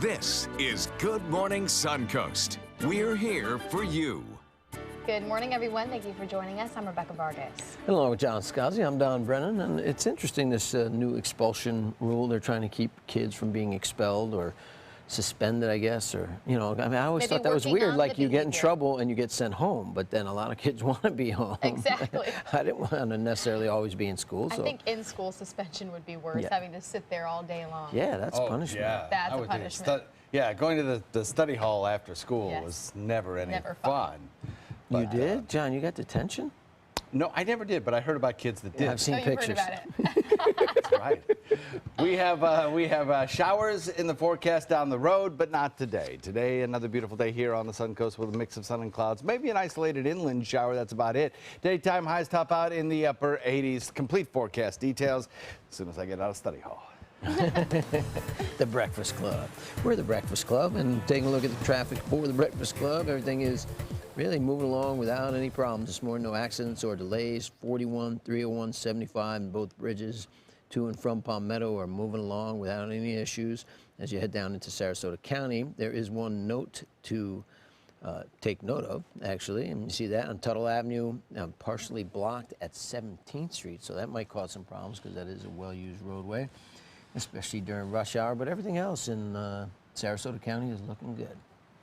This is Good Morning Suncoast. We're here for you. Good morning, everyone. Thank you for joining us. I'm Rebecca Vargas. Hello, with John Scalzi. I'm Don Brennan, and it's interesting, this new expulsion rule. They're trying to keep kids from being expelled or suspended, I guess, or, you know, I mean, I always thought that was weird, like you get in trouble and you get sent home, but then a lot of kids want to be home. Exactly. I didn't want to necessarily always be in school. I think in-school suspension would be worse, having to sit there all day long. Yeah, that's punishment. Yeah, that's a punishment. Yeah, going to the study hall after school was never any fun. But, you did? John, you got detention? No, I never did, but I heard about kids that did. I've seen pictures. You've heard about it. That's right. We have showers in the forecast down the road, but not today. Today, another beautiful day here on the Suncoast with a mix of sun and clouds. Maybe an isolated inland shower. That's about it. Daytime highs top out in the upper 80s. Complete forecast details as soon as I get out of study hall. The Breakfast Club. We're the Breakfast Club, and taking a look at the traffic for the Breakfast Club. Everything is really moving along without any problems this morning. No accidents or delays. 41, 301, 75 in both bridges to and from Palmetto are moving along without any issues. As you head down into Sarasota County, there is one note to take note of, actually, and you see that on Tuttle Avenue, partially blocked at 17th Street, so that might cause some problems because that is a well-used roadway, especially during rush hour, but everything else in Sarasota County is looking good.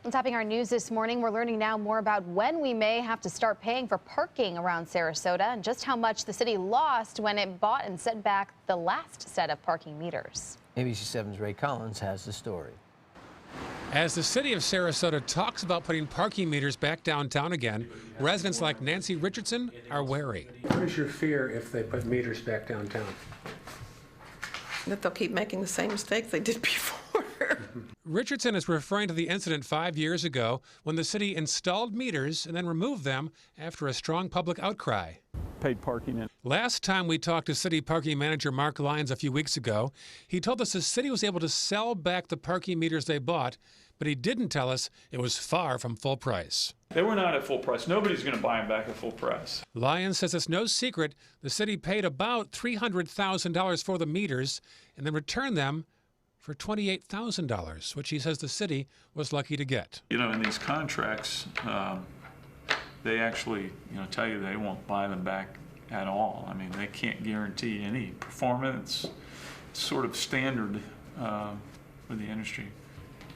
Topping our news this morning, we're learning now more about when we may have to start paying for parking around Sarasota and just how much the city lost when it bought and set back the last set of parking meters. ABC7's Ray Collins has the story. As the city of Sarasota talks about putting parking meters back downtown again, residents like Nancy Richardson are wary. What is your fear if they put meters back downtown? That they'll keep making the same mistakes they did before. Richardson is referring to the incident 5 years ago when the city installed meters and then removed them after a strong public outcry. Paid parking in. Last time we talked to city parking manager Mark Lyons a few weeks ago, he told us the city was able to sell back the parking meters they bought, but he didn't tell us it was far from full price. They were not at full price. Nobody's going to buy them back at full price. Lyons says it's no secret the city paid about $300,000 for the meters and then returned them for $28,000, which he says the city was lucky to get. You know, in these contracts, they actually, tell you they won't buy them back at all. I mean, they can't guarantee any performance. It's sort of standard with the industry.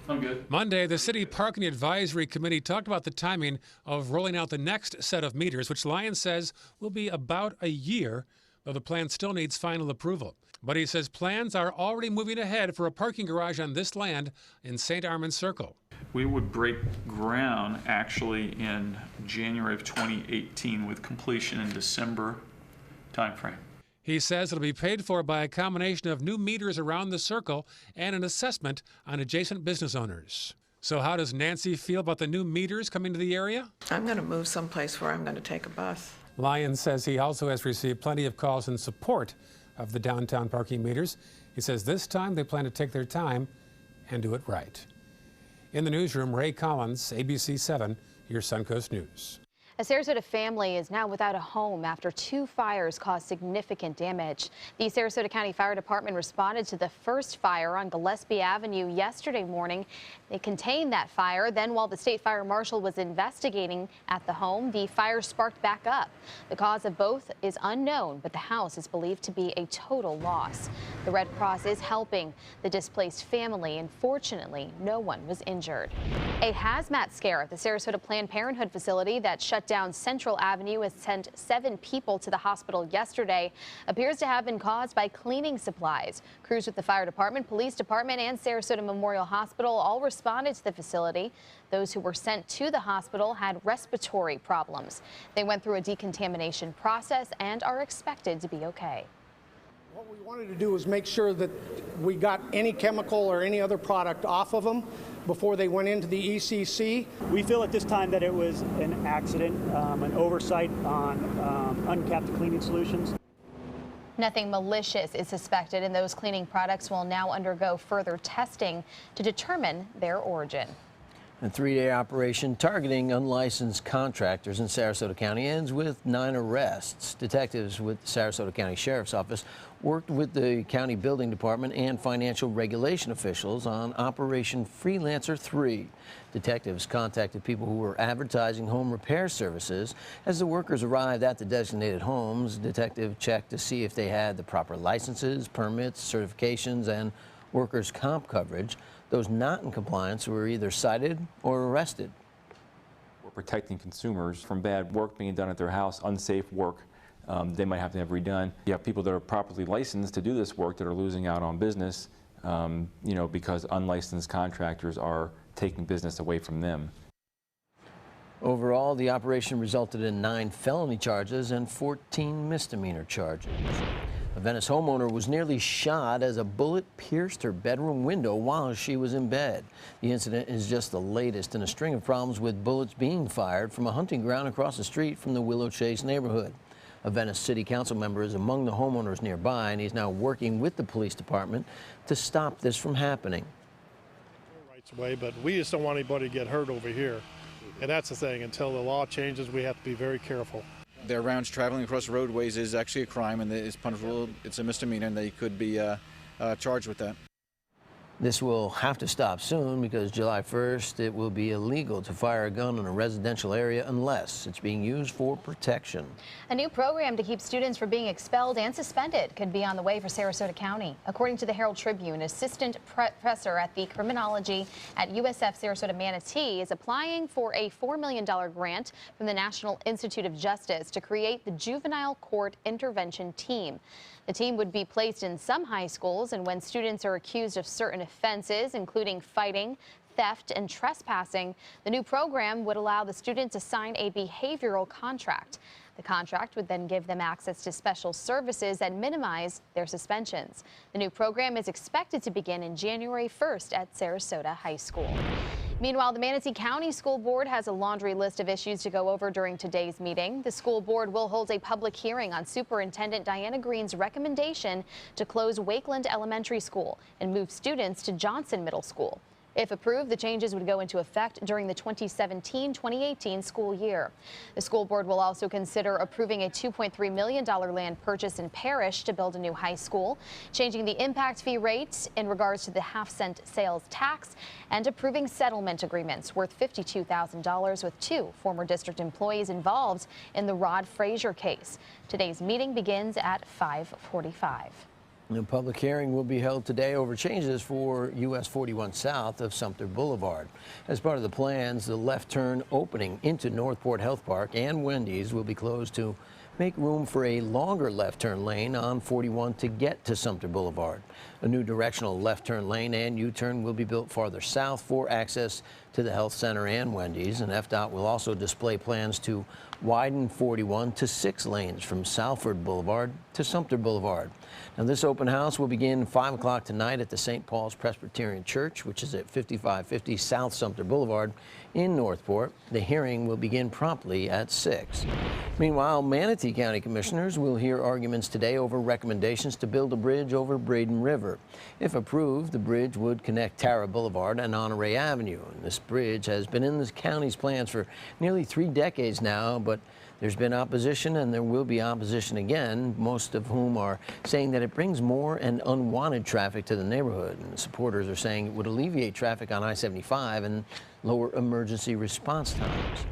I'm good. Monday, the City Parking Advisory Committee talked about the timing of rolling out the next set of meters, which Lyons says will be about a year, though the plan still needs final approval. But he says plans are already moving ahead for a parking garage on this land in St. Armand Circle. We would break ground actually in January of 2018 with completion in December timeframe. He says it'll be paid for by a combination of new meters around the circle and an assessment on adjacent business owners. So how does Nancy feel about the new meters coming to the area? I'm going to move someplace where I'm going to take a bus. Lyons says he also has received plenty of calls in support of the downtown parking meters. He says this time they plan to take their time and do it right. In the newsroom, Ray Collins, ABC 7, your Suncoast News. A Sarasota family is now without a home after 2 fires caused significant damage. The Sarasota County Fire Department responded to the first fire on Gillespie Avenue yesterday morning. They contained that fire. Then, while the state fire marshal was investigating at the home, the fire sparked back up. The cause of both is unknown, but the house is believed to be a total loss. The Red Cross is helping the displaced family, and fortunately, no one was injured. A hazmat scare at the Sarasota Planned Parenthood facility that shut down Central Avenue has sent 7 people to the hospital yesterday. Appears to have been caused by cleaning supplies. Crews with the fire department, police department, and Sarasota Memorial Hospital all responded to the facility. Those who were sent to the hospital had respiratory problems. They went through a decontamination process and are expected to be okay. What we wanted to do was make sure that we got any chemical or any other product off of them before they went into the ECC. We feel at this time that it was an accident, an oversight on uncapped cleaning solutions. Nothing malicious is suspected, and those cleaning products will now undergo further testing to determine their origin. A 3-day operation targeting unlicensed contractors in Sarasota County ends with 9 arrests. Detectives with the Sarasota County Sheriff's Office worked with the county building department and financial regulation officials on Operation Freelancer 3. Detectives contacted people who were advertising home repair services. As the workers arrived at the designated homes, detective checked to see if they had the proper licenses, permits, certifications, and workers' comp coverage. Those not in compliance were either cited or arrested. We're protecting consumers from bad work being done at their house, unsafe work. They might have to have redone. You have people that are properly licensed to do this work that are losing out on business, because unlicensed contractors are taking business away from them. Overall, the operation resulted in 9 felony charges and 14 misdemeanor charges. A Venice homeowner was nearly shot as a bullet pierced her bedroom window while she was in bed. The incident is just the latest in a string of problems with bullets being fired from a hunting ground across the street from the Willow Chase neighborhood. A Venice City Council member is among the homeowners nearby, and he's now working with the police department to stop this from happening. Rights away, but we just don't want anybody to get hurt over here. And that's the thing. Until the law changes, we have to be very careful. Their rounds traveling across roadways is actually a crime, and it's punishable. It's a misdemeanor, and they could be charged with that. This will have to stop soon because July 1st, it will be illegal to fire a gun in a residential area unless it's being used for protection. A new program to keep students from being expelled and suspended could be on the way for Sarasota County. According to the Herald Tribune, assistant professor at the criminology at USF Sarasota Manatee is applying for a $4 million grant from the National Institute of Justice to create the Juvenile Court Intervention Team. The team would be placed in some high schools, and when students are accused of certain offenses, including fighting, theft, and trespassing, the new program would allow the student to sign a behavioral contract. The contract would then give them access to special services and minimize their suspensions. The new program is expected to begin in January 1st at Sarasota High School. Meanwhile, the Manatee County School Board has a laundry list of issues to go over during today's meeting. The school board will hold a public hearing on Superintendent Diana Green's recommendation to close Wakeland Elementary School and move students to Johnson Middle School. If approved, the changes would go into effect during the 2017-2018 school year. The school board will also consider approving a $2.3 million land purchase in Parrish to build a new high school, changing the impact fee rate in regards to the half-cent sales tax, and approving settlement agreements worth $52,000 with 2 former district employees involved in the Rod Frazier case. Today's meeting begins at 5:45. A public hearing will be held today over changes for US 41 south of Sumter Boulevard. As part of the plans, the left turn opening into Northport Health Park and Wendy's will be closed to make room for a longer left turn lane on 41 to get to Sumter Boulevard. A new directional left turn lane and U-turn will be built farther south for access to the health center and Wendy's, and FDOT will also display plans to widen 41 to 6 lanes from Salford Boulevard to Sumter Boulevard. Now, this open house will begin 5 o'clock tonight at the St. Paul's Presbyterian Church, which is at 5550 South Sumter Boulevard in Northport. The hearing will begin promptly at 6. Meanwhile, Manatee County Commissioners will hear arguments today over recommendations to build a bridge over Braden River. If approved, the bridge would connect Tara Boulevard and Honore Avenue. And this bridge has been in the county's plans for nearly 3 decades now, but there's been opposition, and there will be opposition again, most of whom are saying that it brings more and unwanted traffic to the neighborhood. And the supporters are saying it would alleviate traffic on I-75 and lower emergency response times.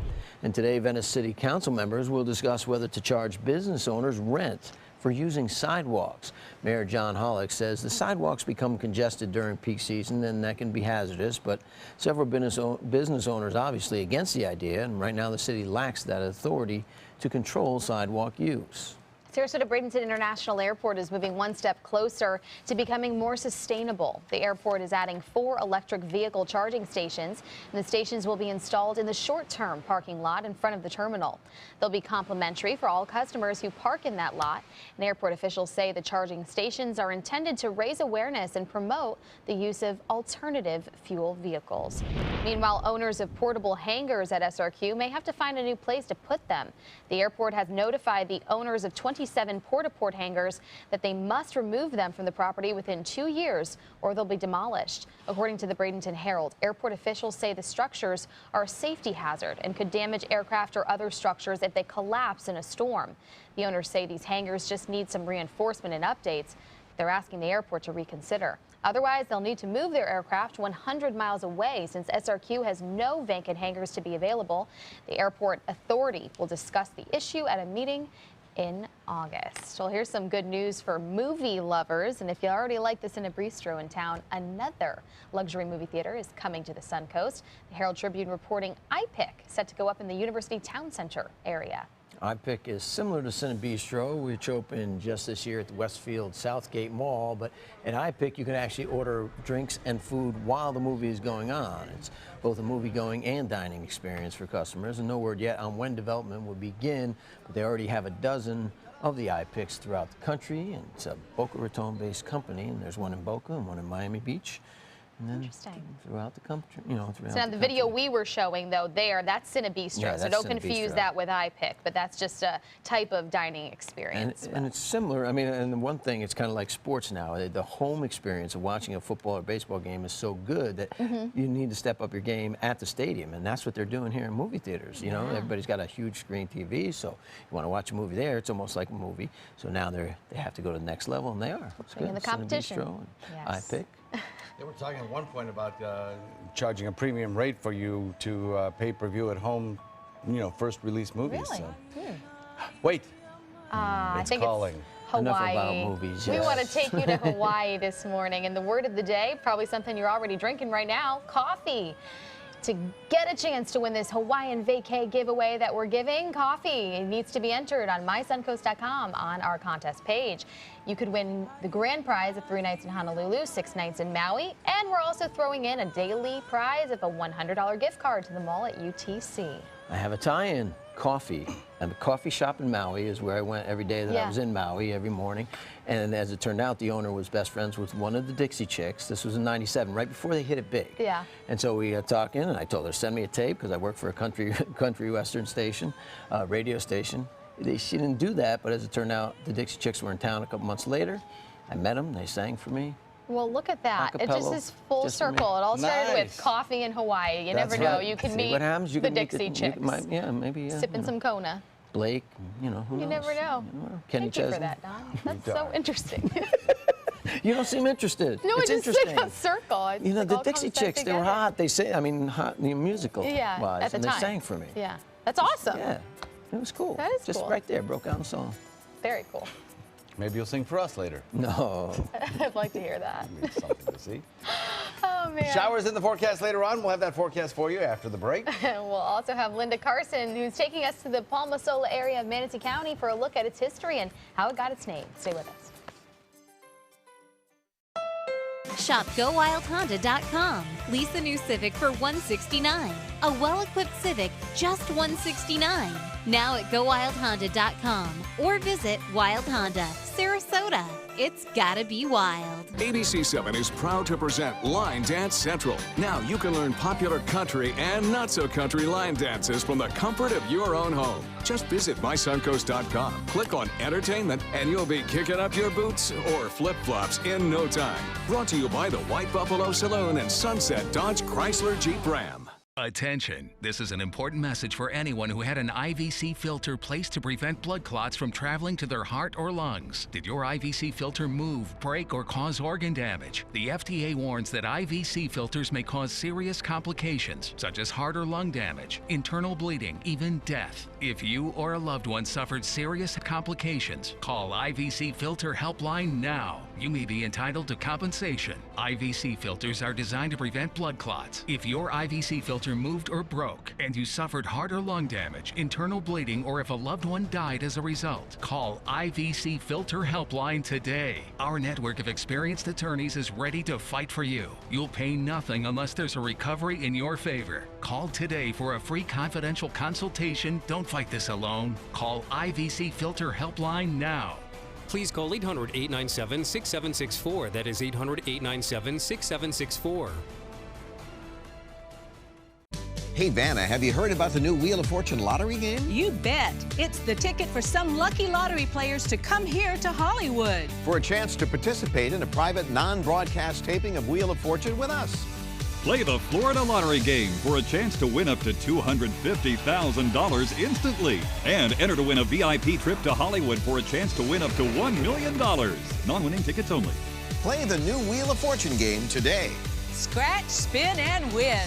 And today, Venice City Council members will discuss whether to charge business owners rent for using sidewalks. Mayor John Hollick says the sidewalks become congested during peak season, and that can be hazardous, but several business owners obviously against the idea, and right now the city lacks that authority to control sidewalk use. Sarasota Bradenton International Airport is moving one step closer to becoming more sustainable. The airport is adding 4 electric vehicle charging stations, and the stations will be installed in the short-term parking lot in front of the terminal. They'll be complimentary for all customers who park in that lot. And airport officials say the charging stations are intended to raise awareness and promote the use of alternative fuel vehicles. Meanwhile, owners of portable hangars at SRQ may have to find a new place to put them. The airport has notified the owners of 20 27 port-to-port hangars that they must remove them from the property within 2 years or they'll be demolished. According to the Bradenton Herald, airport officials say the structures are a safety hazard and could damage aircraft or other structures if they collapse in a storm. The owners say these hangars just need some reinforcement and updates. They're asking the airport to reconsider. Otherwise, they'll need to move their aircraft 100 miles away since SRQ has no vacant hangars to be available. The airport authority will discuss the issue at a meeting in August. Well, here's some good news for movie lovers. And if you already like the Cinebistro in town, another luxury movie theater is coming to the Suncoast. The Herald Tribune reporting iPic set to go up in the University Town Center area. iPic is similar to Cinebistro, which opened just this year at the Westfield Southgate Mall, but at iPic you can actually order drinks and food while the movie is going on. It's both a movie-going and dining experience for customers, and no word yet on when development will begin, but they already have a dozen of the iPics throughout the country, and it's a Boca Raton-based company, and there's one in Boca and one in Miami Beach. And then throughout the country, throughout so now the video we were showing, though, that's Cinebistro, yeah, so don't confuse that with iPic, but that's just a type of dining experience. And it's similar. I mean, and the one thing, it's kind of like sports now. The home experience of watching a football or baseball game is so good that you need to step up your game at the stadium, and that's what they're doing here in movie theaters. You know, everybody's got a huge screen TV, so you want to watch a movie there, it's almost like a movie. So now they have to go to the next level, and they are. It's good. In the competition. Cinebistro and iPic. They were talking at one point about charging a premium rate for you to pay-per-view at home, first release movies. Really? So. Wait, I it's think calling. It's Hawaii. Enough about movies. We want to take you to Hawaii this morning, and the word of the day, probably something you're already drinking right now, coffee. To get a chance to win this Hawaiian vacay giveaway that we're giving, coffee needs to be entered on mysuncoast.com on our contest page. You could win the grand prize of 3 nights in Honolulu, 6 nights in Maui, and we're also throwing in a daily prize of a $100 gift card to the mall at UTC. I have a tie-in, coffee. And the coffee shop in Maui is where I went every day that I was in Maui, every morning. And as it turned out, the owner was best friends with one of the Dixie Chicks. This was in '97, right before they hit it big. Yeah. And so we got talking, and I told her, send me a tape, because I work for a country western station, radio station. She didn't do that, but as it turned out, the Dixie Chicks were in town a couple months later. I met them, they sang for me. Well, look at that. It just is full just circle. It all started with coffee in Hawaii. You never know. Right. You can See meet what happens? You the can meet Dixie Chicks. Maybe. Sipping some Kona. Blake, who knows? You never know. Kenny Thank you for Chesney. that, Don. That's so interesting. You don't seem interested. No, it's it's interesting. just a circle. It's the Dixie Chicks, they were hot. They say, hot musical wise, at the and time. they sang for me. Yeah, that's awesome. Yeah, it was cool. That is just cool. right there, broke out in song. Very cool. Maybe you'll sing for us later. No. I'd like to hear that. Something to see. Oh, man. Showers in the forecast later on. We'll have that forecast for you after the break. We'll also have Linda Carson, who's taking us to the Palma Sola area of Manatee County for a look at its history and how it got its name. Stay with us. Shop GoWildHonda.com. Lease a new Civic for $169. A well-equipped Civic, just $169. Now at GoWildHonda.com or visit Wild Honda, Sarasota. It's gotta be wild. ABC7 is proud to present Line Dance Central. Now you can learn popular country and not so country line dances from the comfort of your own home. Just visit mysuncoast.com, click on Entertainment, and you'll be kicking up your boots or flip-flops in no time. Brought to you by the White Buffalo Saloon and Sunset Dodge Chrysler Jeep Ram. Attention! This is an important message for anyone who had an IVC filter placed to prevent blood clots from traveling to their heart or lungs. Did your IVC filter move, break, or cause organ damage? The FDA warns that IVC filters may cause serious complications, such as heart or lung damage, internal bleeding, even death. If you or a loved one suffered serious complications, call IVC Filter Helpline now. You may be entitled to compensation. IVC filters are designed to prevent blood clots. If your IVC filter moved or broke and you suffered heart or lung damage, internal bleeding, or if a loved one died as a result, call IVC Filter Helpline today. Our network of experienced attorneys is ready to fight for you. You'll pay nothing unless there's a recovery in your favor. Call today for a free confidential consultation. Don't fight this alone. Call IVC Filter Helpline now. Please call 800-897-6764. That is 800-897-6764. Hey, Vanna, have you heard about the new Wheel of Fortune lottery game? You bet. It's the ticket for some lucky lottery players to come here to Hollywood. For a chance to participate in a private, non-broadcast taping of Wheel of Fortune with us. Play the Florida Lottery game for a chance to win up to $250,000 instantly. And enter to win a VIP trip to Hollywood for a chance to win up to $1 million. Non-winning tickets only. Play the new Wheel of Fortune game today. Scratch, spin, and win.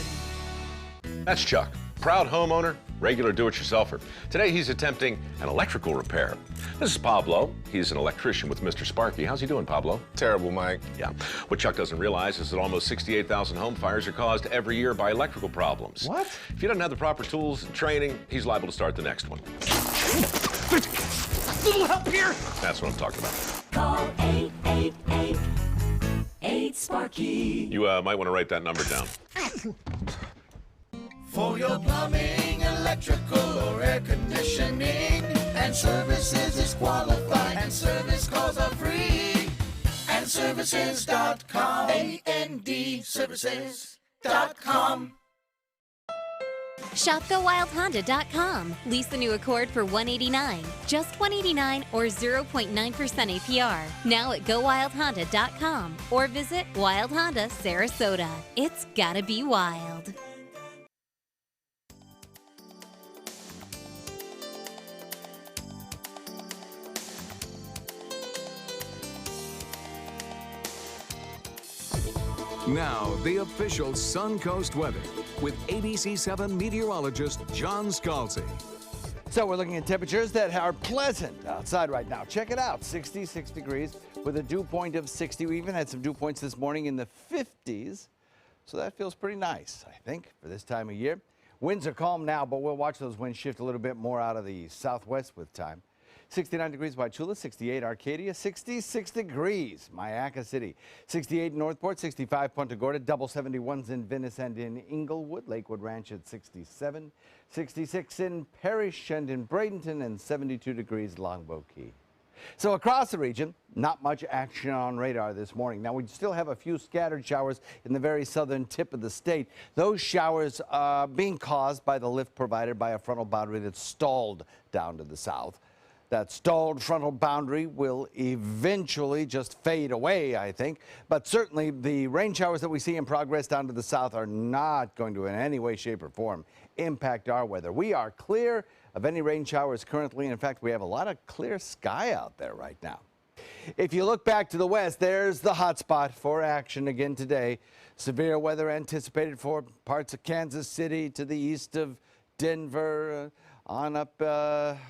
That's Chuck, proud homeowner, regular do-it-yourselfer. Today he's attempting an electrical repair. This is Pablo. He's an electrician with Mr. Sparky. How's he doing, Pablo? Terrible, Mike. Yeah. What Chuck doesn't realize is that almost 68,000 home fires are caused every year by electrical problems. What? If he doesn't have the proper tools and training, he's liable to start the next one. Little help here. That's what I'm talking about. Call 888-8-SPARKY. You might want to write that number down. For your plumbing, electrical, or air conditioning, and services is qualified, and service calls are free. And services.com, A-N-D, services.com. Shop GoWildHonda.com. Lease the new Accord for $189. Just $189 or 0.9% APR. Now at GoWildHonda.com or visit Wild Honda Sarasota. It's gotta be wild. Now, the official Suncoast weather with ABC7 meteorologist John Scalzi. So we're looking at temperatures that are pleasant outside right now. Check it out, 66 degrees with a dew point of 60. We even had some dew points this morning in the 50s. So that feels pretty nice, I think, for this time of year. Winds are calm now, but we'll watch those winds shift a little bit more out of the southwest with time. 69 degrees Wauchula, 68 Arcadia, 66 degrees Mayaca City, 68 Northport, 65 Punta Gorda, double 71s in Venice and in Inglewood, Lakewood Ranch at 67, 66 in Parrish and in Bradenton, and 72 degrees Longboat Key. So across the region, not much action on radar this morning. Now, we still have a few scattered showers in the very southern tip of the state. Those showers are being caused by the lift provided by a frontal boundary that's stalled down to the south. That stalled frontal boundary will eventually just fade away, I think. But certainly the rain showers that we see in progress down to the south are not going to in any way, shape, or form impact our weather. We are clear of any rain showers currently. In fact, we have a lot of clear sky out there right now. If you look back to the west, there's the hot spot for action again today. Severe weather anticipated for parts of Kansas City to the east of Denver, on up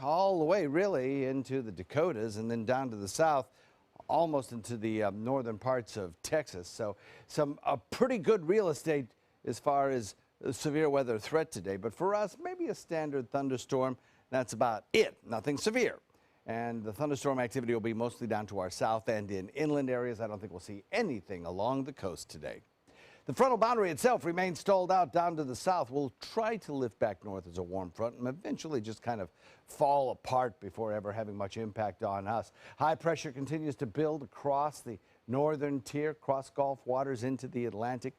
all the way really into the Dakotas, and then down to the south almost into the northern parts of Texas. So some pretty good real estate as far as severe weather threat today. But for us, maybe a standard thunderstorm. That's about it. Nothing severe. And the thunderstorm activity will be mostly down to our south and in inland areas. I don't think we'll see anything along the coast today. The frontal boundary itself remains stalled out down to the south. We'll try to lift back north as a warm front and eventually just kind of fall apart before ever having much impact on us. High pressure continues to build across the northern tier, across Gulf waters into the Atlantic.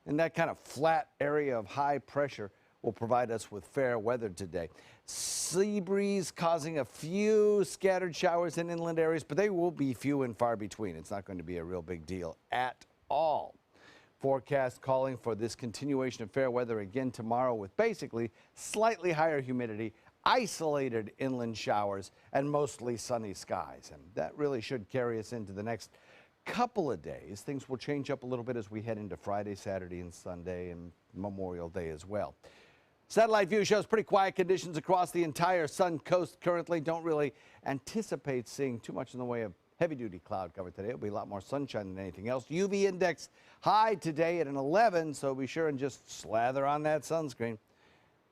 And that kind of flat area of high pressure will provide us with fair weather today. Sea breeze causing a few scattered showers in inland areas, but they will be few and far between. It's not going to be a real big deal at all. Forecast calling for this continuation of fair weather again tomorrow with basically slightly higher humidity, isolated inland showers, and mostly sunny skies. And that really should carry us into the next couple of days. Things will change up a little bit as we head into Friday, Saturday, and Sunday, and Memorial Day as well. Satellite view shows pretty quiet conditions across the entire Suncoast currently. Don't really anticipate seeing too much in the way of heavy-duty cloud cover today. It'll be a lot more sunshine than anything else. UV index high today at an 11, so be sure and just slather on that sunscreen.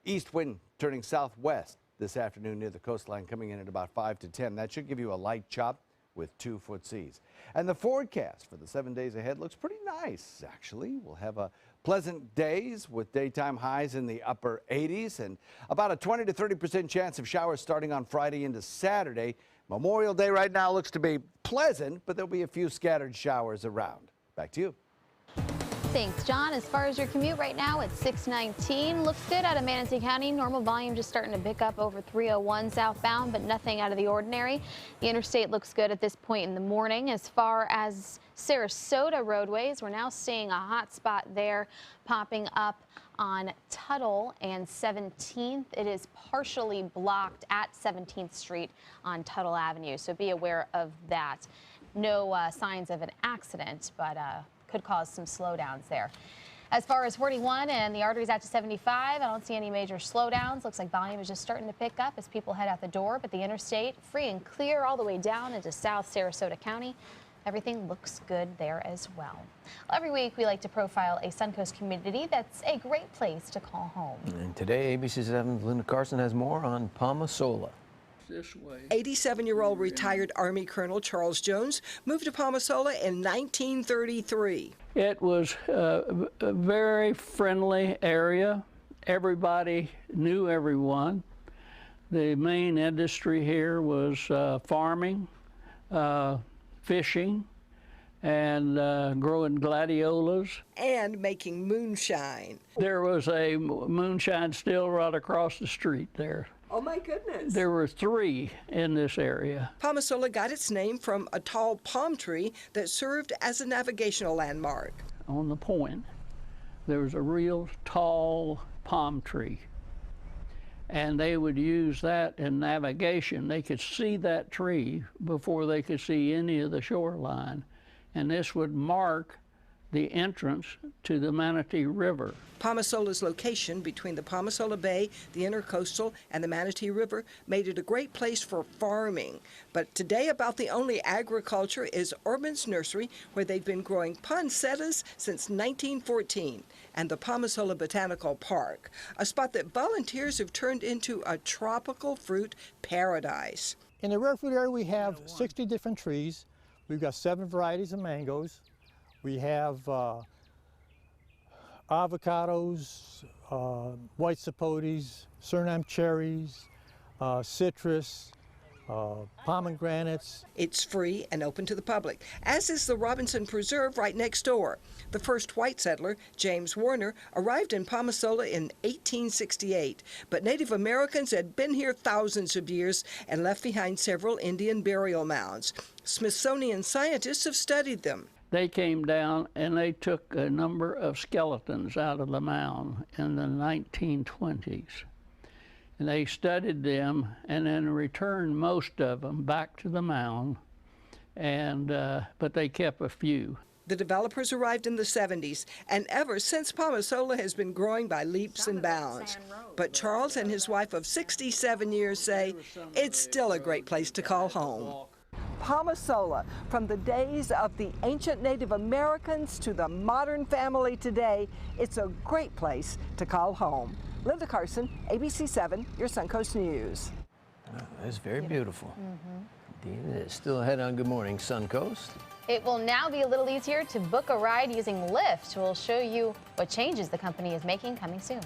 East wind turning southwest this afternoon near the coastline, coming in at about 5 to 10. That should give you a light chop with 2-foot seas. And the forecast for the 7 days ahead looks pretty nice, actually. We'll have a pleasant days with daytime highs in the upper 80s and about a 20 to 30% chance of showers starting on Friday into Saturday. Memorial Day right now looks to be pleasant, but there'll be a few scattered showers around. Back to you. Thanks, John. As far as your commute right now, it's 619. Looks good out of Manatee County. Normal volume just starting to pick up over 301 southbound, but nothing out of the ordinary. The interstate looks good at this point in the morning. As far as Sarasota roadways, we're now seeing a hot spot there popping up on Tuttle and 17th. It is partially blocked at 17th Street on Tuttle Avenue, so be aware of that. No signs of an accident, but could cause some slowdowns there. As far as 41 and the arteries out to 75, I don't see any major slowdowns. Looks like volume is just starting to pick up as people head out the door, but the interstate free and clear all the way down into South Sarasota County. Everything looks good there as well. Every week we like to profile a Suncoast community that's a great place to call home. And today, ABC7's Linda Carson has more on Palmasola. 87-year-old retired Army Colonel Charles Jones moved to Palmasola in 1933. It was a very friendly area. Everybody knew everyone. The main industry here was farming, fishing, and growing gladiolas. And making moonshine. There was a moonshine still right across the street there. Oh my goodness. There were 3 in this area. Palmasola got its name from a tall palm tree that served as a navigational landmark. On the point, there was a real tall palm tree. And they would use that in navigation. They could see that tree before they could see any of the shoreline. And this would mark the entrance to the Manatee River. Palmasola's location between the Palmasola Bay, the Intercoastal, and the Manatee River made it a great place for farming. But today, about the only agriculture is Orban's Nursery, where they've been growing poinsettias since 1914, and the Palmasola Botanical Park, a spot that volunteers have turned into a tropical fruit paradise. In the rare fruit area, we have 60 different trees. We've got 7 varieties of mangoes. We have avocados, white sapotes, Suriname cherries, citrus, pomegranates. It's free and open to the public, as is the Robinson Preserve right next door. The first white settler, James Warner, arrived in Palmasola in 1868, but Native Americans had been here thousands of years and left behind several Indian burial mounds. Smithsonian scientists have studied them. They came down and they took a number of skeletons out of the mound in the 1920s. And they studied them and then returned most of them back to the mound, and but they kept a few. The developers arrived in the 70s, and ever since Palmasola has been growing by leaps and bounds. But Charles and his wife of 67 years say it's still a great place to call home. Palmasola, from the days of the ancient Native Americans to the modern family today, it's a great place to call home. Linda Carson, ABC7, your Suncoast News. Oh, that's very beautiful. Indeed it is. Still ahead on Good Morning Suncoast. It will now be a little easier to book a ride using Lyft. We'll show you what changes the company is making coming soon.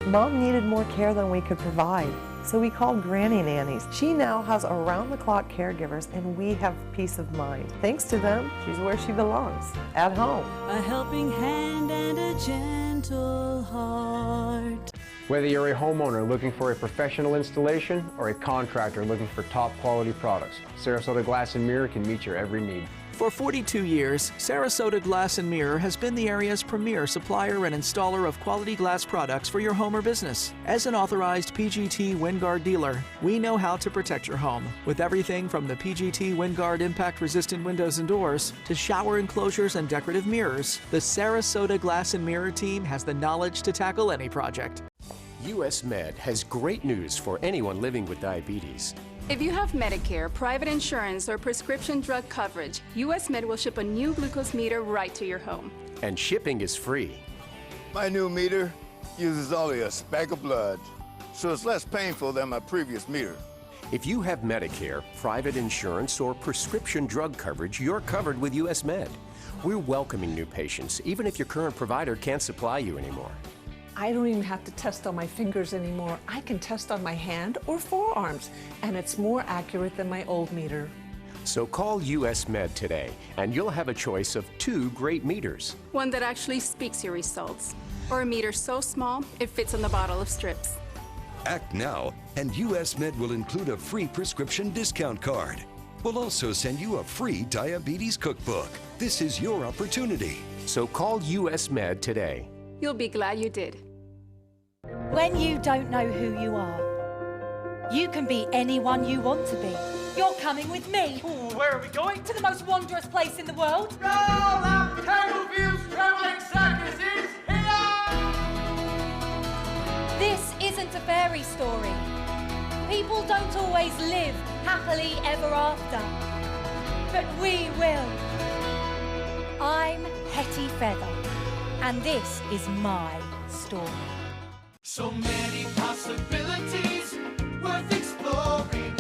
Mom needed more care than we could provide, so we called Granny Nannies. She now has around-the-clock caregivers, and we have peace of mind. Thanks to them, she's where she belongs, at home. A helping hand and a gentle heart. Whether you're a homeowner looking for a professional installation or a contractor looking for top quality products, Sarasota Glass and Mirror can meet your every need. For 42 years, Sarasota Glass and Mirror has been the area's premier supplier and installer of quality glass products for your home or business. As an authorized PGT WinGuard dealer, we know how to protect your home with everything from the PGT WinGuard impact-resistant windows and doors to shower enclosures and decorative mirrors. The Sarasota Glass and Mirror team has the knowledge to tackle any project. US Med has great news for anyone living with diabetes. If you have Medicare, private insurance, or prescription drug coverage, US Med will ship a new glucose meter right to your home. And shipping is free. My new meter uses only a speck of blood, so it's less painful than my previous meter. If you have Medicare, private insurance, or prescription drug coverage, you're covered with US Med. We're welcoming new patients, even if your current provider can't supply you anymore. I don't even have to test on my fingers anymore. I can test on my hand or forearms, and it's more accurate than my old meter. So call US Med today, and you'll have a choice of 2 great meters. One that actually speaks your results, or a meter so small it fits on the bottle of strips. Act now, and US Med will include a free prescription discount card. We'll also send you a free diabetes cookbook. This is your opportunity. So call US Med today. You'll be glad you did. When you don't know who you are, you can be anyone you want to be. You're coming with me. Ooh, where are we going? To the most wondrous place in the world. Roll up, Tangleville's traveling circus is here! This isn't a fairy story. People don't always live happily ever after. But we will. I'm Hetty Feather, and this is my story. So many possibilities worth exploring.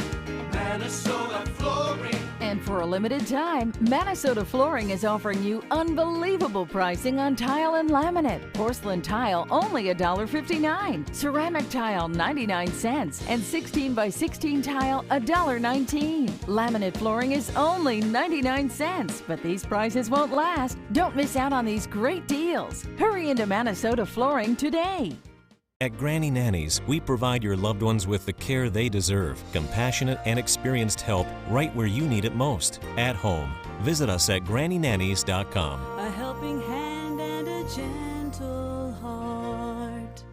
Minnesota Flooring. And for a limited time, Minnesota Flooring is offering you unbelievable pricing on tile and laminate. Porcelain tile only $1.59. Ceramic tile 99 cents. And 16 by 16 tile $1.19. Laminate flooring is only 99 cents. But these prices won't last. Don't miss out on these great deals. Hurry into Minnesota Flooring today. At Granny Nannies, we provide your loved ones with the care they deserve, compassionate and experienced help right where you need it most, at home. Visit us at grannynannies.com. A helping hand and a gentle heart.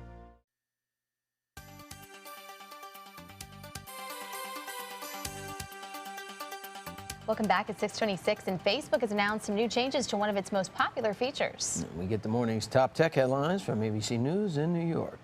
Welcome back at 6:26, and Facebook has announced some new changes to one of its most popular features. We get the morning's top tech headlines from ABC News in New York.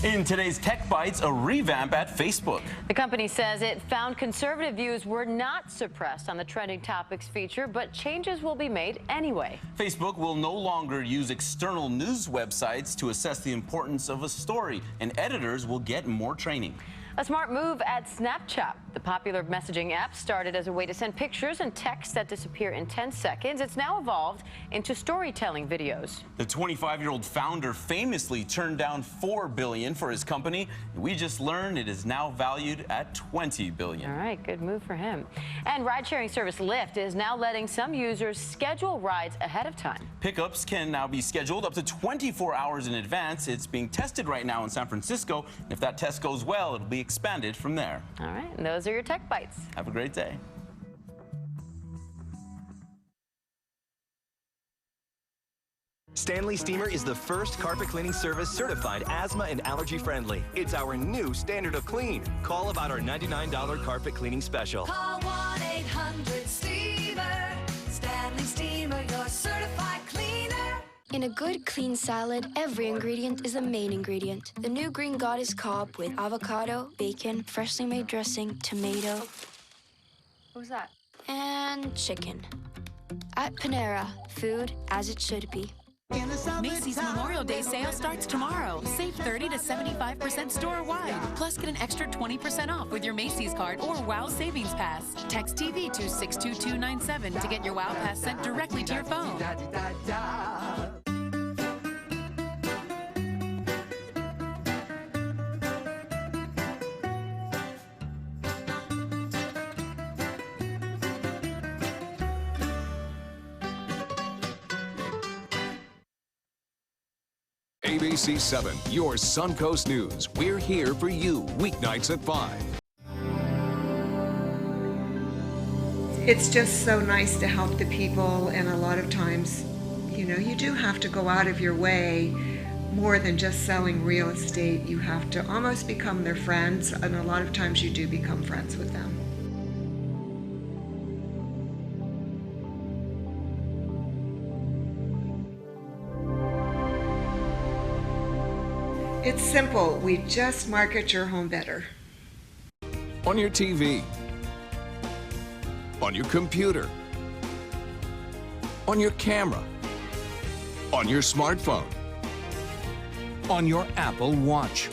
In today's Tech Bites, a revamp at Facebook. The company says it found conservative views were not suppressed on the trending topics feature, but changes will be made anyway. Facebook will no longer use external news websites to assess the importance of a story, and editors will get more training. A smart move at Snapchat. The popular messaging app started as a way to send pictures and texts that disappear in 10 seconds. It's now evolved into storytelling videos. The 25-year-old founder famously turned down $4 billion for his company. We just learned it is now valued at $20 billion. All right, good move for him. And ride-sharing service Lyft is now letting some users schedule rides ahead of time. Pickups can now be scheduled up to 24 hours in advance. It's being tested right now in San Francisco. If that test goes well, it'll be expanded from there. All right, and those are your Tech Bites. Have a great day. Stanley Steamer is the first carpet cleaning service certified asthma and allergy friendly. It's our new standard of clean. Call about our $99 carpet cleaning special. Call 1-800-STEAMER. Stanley Steamer, your certified cleaner. In a good, clean salad, every ingredient is the main ingredient. The new Green Goddess Cobb with avocado, bacon, freshly made dressing, tomato. What was that? And chicken. At Panera, food as it should be. Macy's Memorial Day sale starts tomorrow. Save 30 to 75% store-wide. Plus, get an extra 20% off with your Macy's card or WOW Savings Pass. Text TV to 62297 to get your WOW Pass sent directly to your phone. ABC 7, your Suncoast News. We're here for you weeknights at 5. It's just so nice to help the people, and a lot of times, you know, you do have to go out of your way more than just selling real estate. You have to almost become their friends, and a lot of times you do become friends with them. It's simple. We just market your home better. On your TV, on your computer, on your camera, on your smartphone, on your Apple Watch.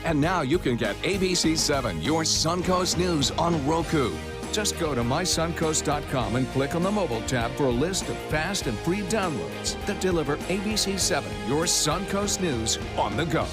And now you can get ABC 7, your Suncoast News, on Roku. Just go to mysuncoast.com and click on the mobile tab for a list of fast and free downloads that deliver ABC 7, your Suncoast News, on the go.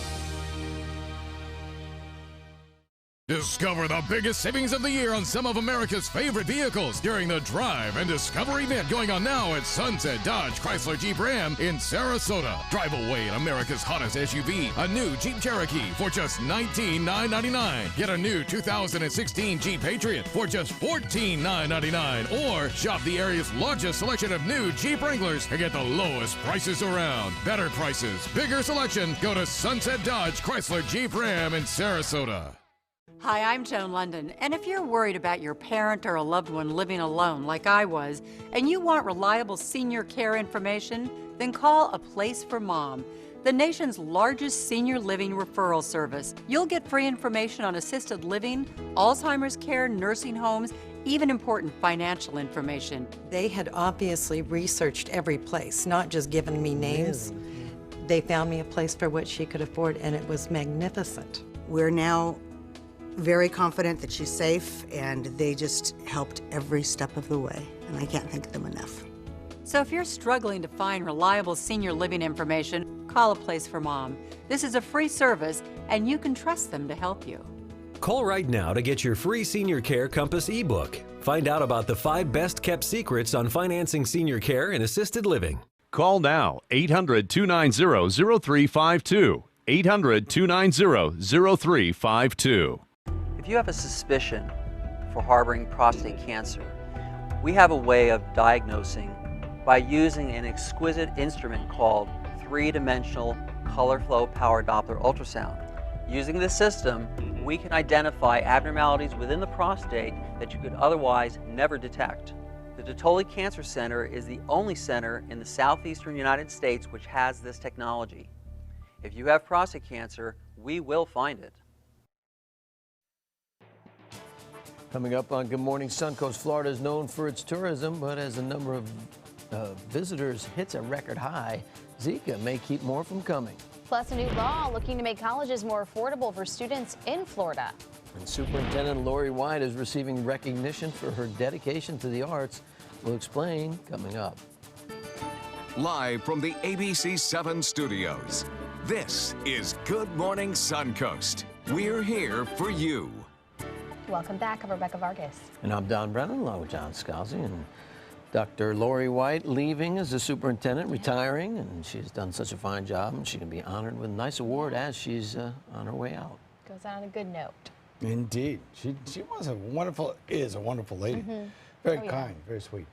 Discover the biggest savings of the year on some of America's favorite vehicles during the Drive and Discover event going on now at Sunset Dodge Chrysler Jeep Ram in Sarasota. Drive away in America's hottest SUV, a new Jeep Cherokee for just $19,999. Get a new 2016 Jeep Patriot for just $14,999. Or shop the area's largest selection of new Jeep Wranglers and get the lowest prices around. Better prices, bigger selection. Go to Sunset Dodge Chrysler Jeep Ram in Sarasota. Hi, I'm Joan London, and if you're worried about your parent or a loved one living alone like I was, and you want reliable senior care information, then call A Place for Mom, the nation's largest senior living referral service. You'll get free information on assisted living, Alzheimer's care, nursing homes, even important financial information. They had obviously researched every place, not just given me names. Really? They found me a place for what she could afford, and it was magnificent. We're now very confident that she's safe, and they just helped every step of the way, and I can't thank them enough. So if you're struggling to find reliable senior living information, call A Place for Mom. This is a free service, and you can trust them to help you. Call right now to get your free Senior Care Compass ebook. Find out about the 5 best-kept secrets on financing senior care and assisted living. Call now, 800-290-0352. 800-290-0352. If you have a suspicion for harboring prostate cancer, we have a way of diagnosing by using an exquisite instrument called 3-dimensional color flow power Doppler ultrasound. Using this system, we can identify abnormalities within the prostate that you could otherwise never detect. The Dotoli Cancer Center is the only center in the southeastern United States which has this technology. If you have prostate cancer, we will find it. Coming up on Good Morning Suncoast, Florida is known for its tourism, but as the number of visitors hits a record high, Zika may keep more from coming. Plus, a new law looking to make colleges more affordable for students in Florida. And Superintendent Lori White is receiving recognition for her dedication to the arts. We'll explain coming up. Live from the ABC 7 studios, this is Good Morning Suncoast. We're here for you. Welcome back. I'm Rebecca Vargas. And I'm Don Brennan, along with John Scalzi. And Dr. Lori White leaving as the superintendent, retiring, and she's done such a fine job, and she can be honored with a nice award as she's on her way out. Goes out on a good note. Indeed. She is a wonderful lady. Mm-hmm. Very kind, very sweet.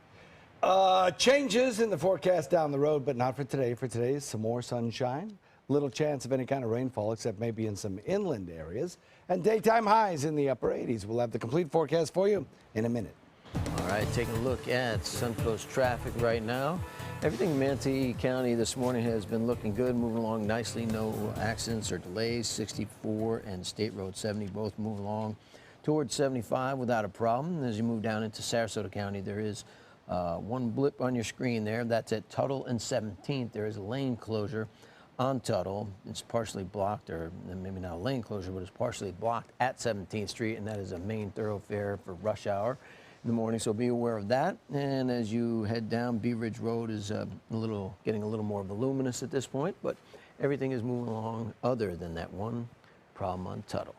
Changes in the forecast down the road, but not for today. For today, some more sunshine. Little chance of any kind of rainfall, except maybe in some inland areas. And daytime highs in the upper 80s. We'll have the complete forecast for you in a minute. All right, taking a look at Suncoast traffic right now. Everything in Manatee County this morning has been looking good, moving along nicely. No accidents or delays. 64 and State Road 70 both move along towards 75 without a problem. As you move down into Sarasota County, there is one blip on your screen there. That's at Tuttle and 17th. There is a lane closure on Tuttle. It's partially blocked, or maybe not a lane closure, but it's partially blocked at 17th Street, and that is a main thoroughfare for rush hour in the morning, so be aware of that. And as you head down, Bee Ridge Road is getting a little more voluminous at this point, but everything is moving along other than that one problem on Tuttle.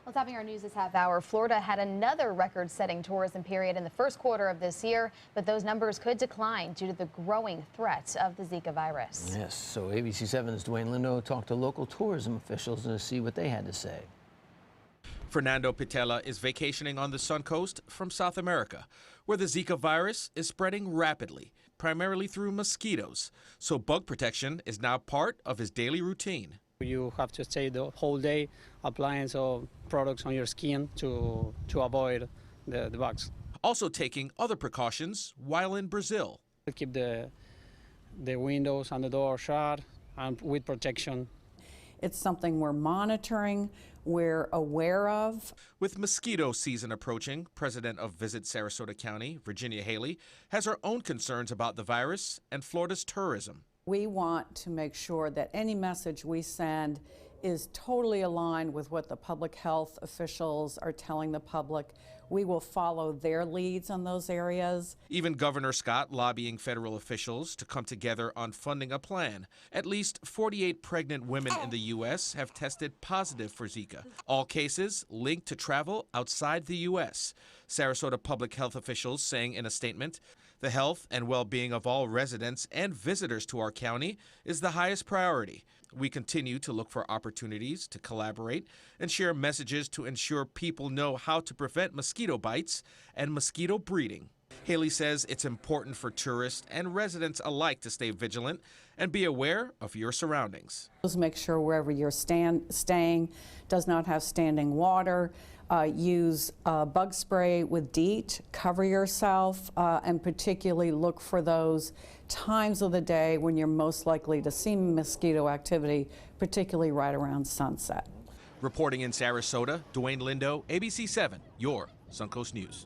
Well, topping our news this half hour, Florida had another record-setting tourism period in the first quarter of this year, but those numbers could decline due to the growing threat of the Zika virus. Yes, so ABC 7's Dwayne Lindo talked to local tourism officials to see what they had to say. Fernando Pitella is vacationing on the Suncoast from South America, where the Zika virus is spreading rapidly, primarily through mosquitoes. So bug protection is now part of his daily routine. You have to stay the whole day applying some products on your skin to avoid the bugs. Also taking other precautions while in Brazil. Keep the windows and the door shut and with protection. It's something we're monitoring, we're aware of. With mosquito season approaching, President of Visit Sarasota County, Virginia Haley, has her own concerns about the virus and Florida's tourism. We want to make sure that any message we send is totally aligned with what the public health officials are telling the public. We will follow their leads on those areas. Even Governor Scott lobbying federal officials to come together on funding a plan. At least 48 pregnant women in the U.S. have tested positive for Zika. All cases linked to travel outside the U.S. Sarasota public health officials saying in a statement, the health and well-being of all residents and visitors to our county is the highest priority. We continue to look for opportunities to collaborate and share messages to ensure people know how to prevent mosquito bites and mosquito breeding. Haley says it's important for tourists and residents alike to stay vigilant and be aware of your surroundings. Make sure wherever you're staying does not have standing water. Use bug spray with DEET, cover yourself, and particularly look for those times of the day when you're most likely to see mosquito activity, particularly right around sunset. Reporting in Sarasota, Dwayne Lindo, ABC 7, your Suncoast News.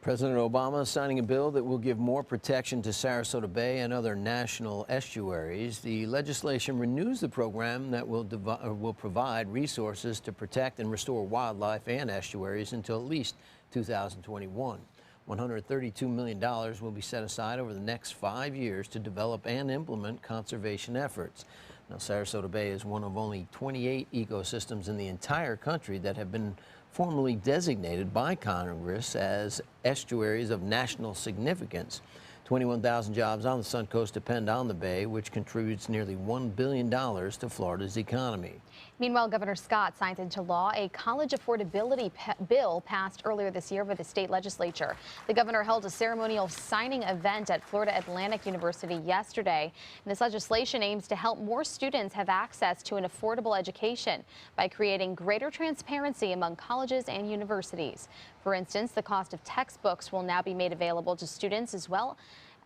President Obama is signing a bill that will give more protection to Sarasota Bay and other national estuaries. The legislation renews the program that will provide resources to protect and restore wildlife and estuaries until at least 2021. $132 million will be set aside over the next 5 years to develop and implement conservation efforts. Now, Sarasota Bay is one of only 28 ecosystems in the entire country that have been formally designated by Congress as estuaries of national significance. 21,000 jobs on the Suncoast depend on the Bay, which contributes nearly $1 billion to Florida's economy. Meanwhile, Governor Scott signed into law a college affordability bill passed earlier this year by the state legislature. The governor held a ceremonial signing event at Florida Atlantic University yesterday. And this legislation aims to help more students have access to an affordable education by creating greater transparency among colleges and universities. For instance, the cost of textbooks will now be made available to students as well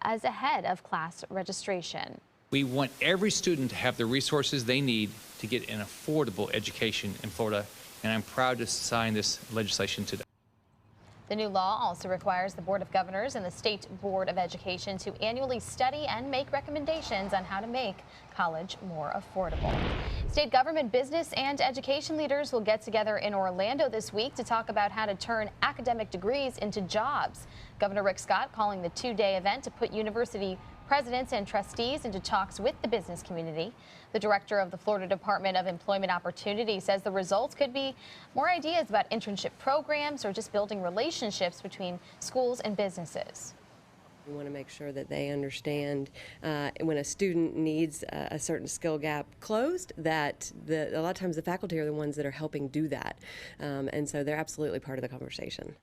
as ahead of class registration. We want every student to have the resources they need to get an affordable education in Florida, and I'm proud to sign this legislation today. The new law also requires the Board of Governors and the State Board of Education to annually study and make recommendations on how to make college more affordable. State government, business, and education leaders will get together in Orlando this week to talk about how to turn academic degrees into jobs. Governor Rick Scott calling the two-day event to put university presidents and trustees into talks with the business community. The director of the Florida Department of Employment Opportunity says the results could be more ideas about internship programs or just building relationships between schools and businesses. We want to make sure that they understand when a student needs a certain skill gap closed, that a lot of times the faculty are the ones that are helping do that. And so they're absolutely part of the conversation.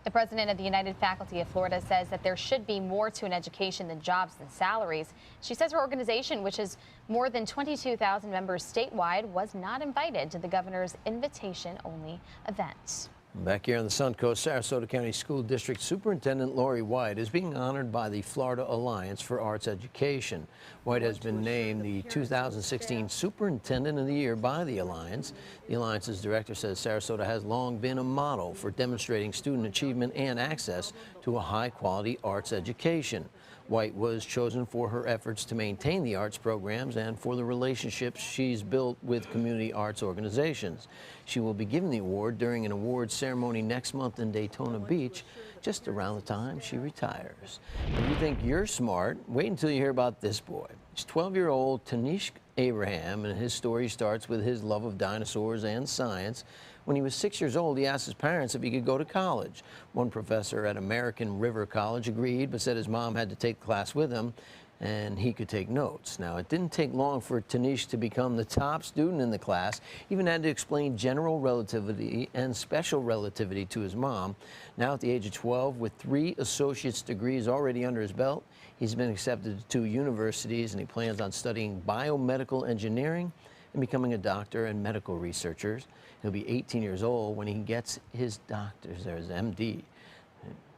The president of the United Faculty of Florida says that there should be more to an education than jobs and salaries. She says her organization, which has more than 22,000 members statewide, was not invited to the governor's invitation-only event. Back here on the Suncoast, Sarasota County School District Superintendent Lori White is being honored by the Florida Alliance for Arts Education. White has been named the 2016 Superintendent of the Year by the Alliance. The Alliance's director says Sarasota has long been a model for demonstrating student achievement and access to a high-quality arts education. White was chosen for her efforts to maintain the arts programs and for the relationships she's built with community arts organizations. She will be given the award during an awards ceremony next month in Daytona Beach, just around the time she retires. If you think you're smart, wait until you hear about this boy. He's 12-year-old Tanishq Abraham, and his story starts with his love of dinosaurs and science. When he was 6 years old, he asked his parents if he could go to college. One professor at American River College agreed, but said his mom had to take the class with him and he could take notes. Now, it didn't take long for Tanishq to become the top student in the class. He even had to explain general relativity and special relativity to his mom. Now, at the age of 12, with 3 associate's degrees already under his belt, he's been accepted to 2 universities, and he plans on studying biomedical engineering and becoming a doctor and medical researcher. He'll be 18 years old when he gets his doctor's, there's MD.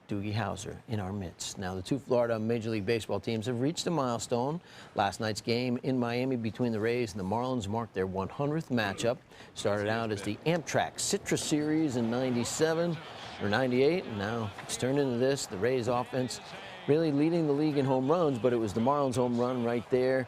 Doogie Howser in our midst. Now, the 2 Florida Major League Baseball teams have reached a milestone. Last night's game in Miami between the Rays and the Marlins marked their 100th matchup. Started out as the Amtrak Citrus Series in 97 or 98, and now it's turned into this. The Rays offense really leading the league in home runs, but it was the Marlins home run right there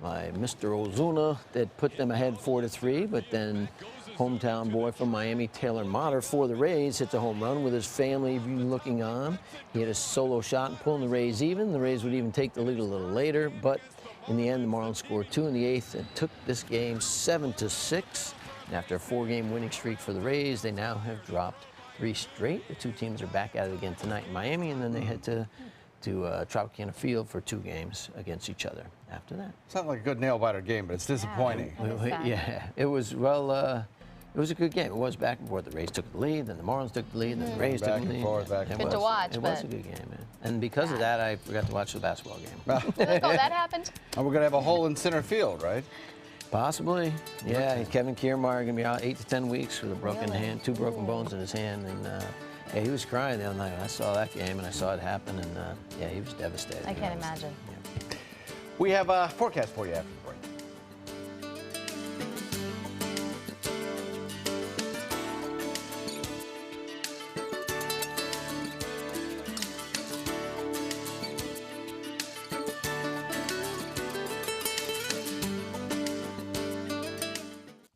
by Mr. Ozuna that put them ahead 4-3, but then hometown boy from Miami, Taylor Motter, for the Rays, hits a home run with his family looking on. He had a solo shot and pulling the Rays even. The Rays would even take the lead a little later, but in the end, the Marlins scored 2 in the 8th and took this game 7-6. And after a 4-game winning streak for the Rays, they now have dropped 3 straight. The two teams are back at it again tonight in Miami, and then they head to Tropicana Field for 2 games against each other after that. Sounds like a good nail-biter game, but it's disappointing. Yeah, it was, well, it was a good game. It was back and forth. The Rays took the lead, then the Marlins took the lead, then the Rays took the lead. Good to watch, It was a good game, man. And because of that, I forgot to watch the basketball game. Oh, that happened? And we're going to have a hole in center field, right? Possibly. Yeah, and Kevin Kiermaier going to be out 8 to 10 weeks with a broken hand, 2 broken bones in his hand. And yeah, he was crying the other night. I saw that game and I saw it happen, and yeah, he was devastated. I can't imagine. Yeah. We have a forecast for you after the break.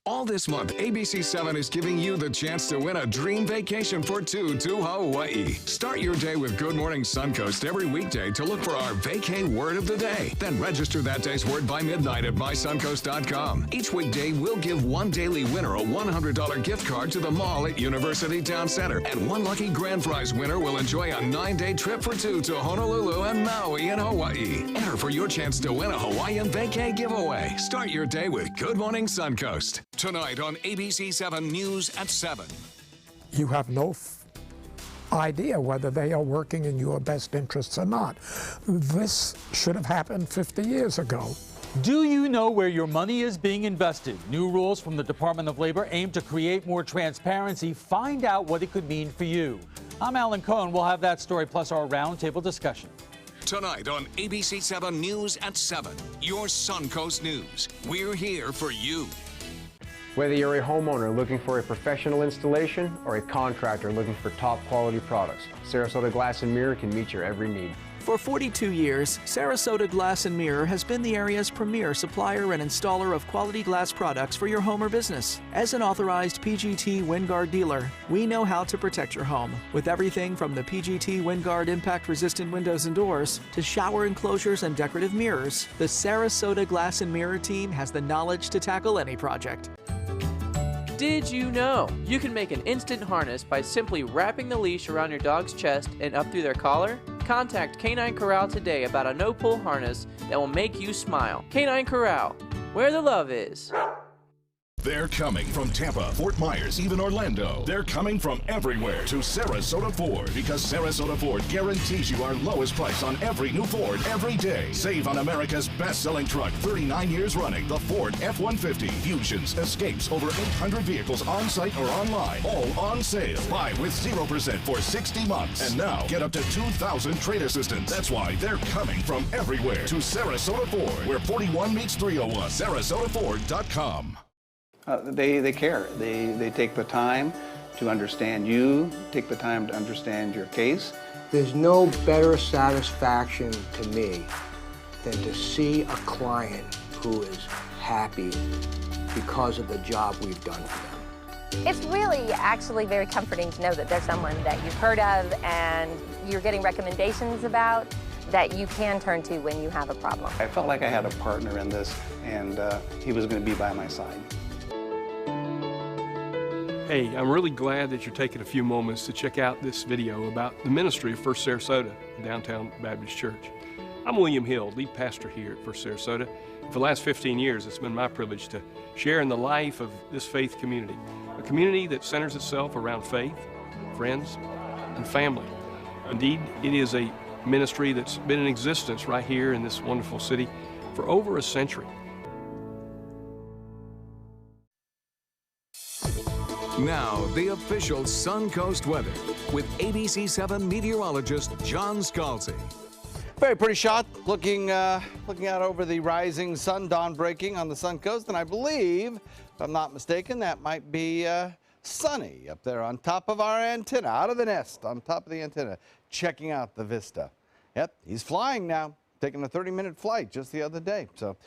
All this month, ABC7 is giving you the chance to win a dream vacation for 2 to Hawaii. Start your day with Good Morning Suncoast every weekday to look for our vacay word of the day. Then register that day's word by midnight at mysuncoast.com. Each weekday, we'll give one daily winner a $100 gift card to the mall at University Town Center. And one lucky grand prize winner will enjoy a 9-day trip for 2 to Honolulu and Maui in Hawaii. Enter for your chance to win a Hawaiian vacay giveaway. Start your day with Good Morning Suncoast. Tonight on ABC7 News at 7. You have no idea whether they are working in your best interests or not. This should have happened 50 years ago. Do you know where your money is being invested? New rules from the Department of Labor aim to create more transparency. Find out what it could mean for you. I'm Alan Cohen. We'll have that story plus our roundtable discussion. Tonight on ABC7 News at 7. Your Suncoast News. We're here for you. Whether you're a homeowner looking for a professional installation or a contractor looking for top quality products, Sarasota Glass and Mirror can meet your every need. For 42 years, Sarasota Glass and Mirror has been the area's premier supplier and installer of quality glass products for your home or business. As an authorized PGT WindGuard dealer, we know how to protect your home with everything from the PGT WindGuard impact-resistant windows and doors to shower enclosures and decorative mirrors. The Sarasota Glass and Mirror team has the knowledge to tackle any project. Did you know you can make an instant harness by simply wrapping the leash around your dog's chest and up through their collar? Contact Canine Corral today about a no-pull harness that will make you smile. Canine Corral, where the love is. They're coming from Tampa, Fort Myers, even Orlando. They're coming from everywhere to Sarasota Ford because Sarasota Ford guarantees you our lowest price on every new Ford every day. Save on America's best-selling truck, 39 years running, the Ford F-150, Fusions, Escapes, over 800 vehicles on-site or online, all on sale. Buy with 0% for 60 months. And now, get up to $2,000 trade assistance. That's why they're coming from everywhere to Sarasota Ford, where 41 meets 301. SarasotaFord.com. They care. They take the time to understand you, take the time to understand your case. There's no better satisfaction to me than to see a client who is happy because of the job we've done for them. It's really actually very comforting to know that there's someone that you've heard of and you're getting recommendations about that you can turn to when you have a problem. I felt like I had a partner in this, and he was going to be by my side. Hey, I'm really glad that you're taking a few moments to check out this video about the ministry of First Sarasota, Downtown Baptist Church. I'm William Hill, lead pastor here at First Sarasota. For the last 15 years, it's been my privilege to share in the life of this faith community, a community that centers itself around faith, friends, and family. Indeed, it is a ministry that's been in existence right here in this wonderful city for over a century. Now, the official Suncoast weather with ABC7 meteorologist John Scalzi. Very pretty shot looking out over the rising sun, dawn breaking on the Suncoast, and I believe, if I'm not mistaken, that might be Sunny up there on top of our antenna, out of the nest, on top of the antenna, checking out the vista. Yep, he's flying now, taking a 30-minute flight just the other day. So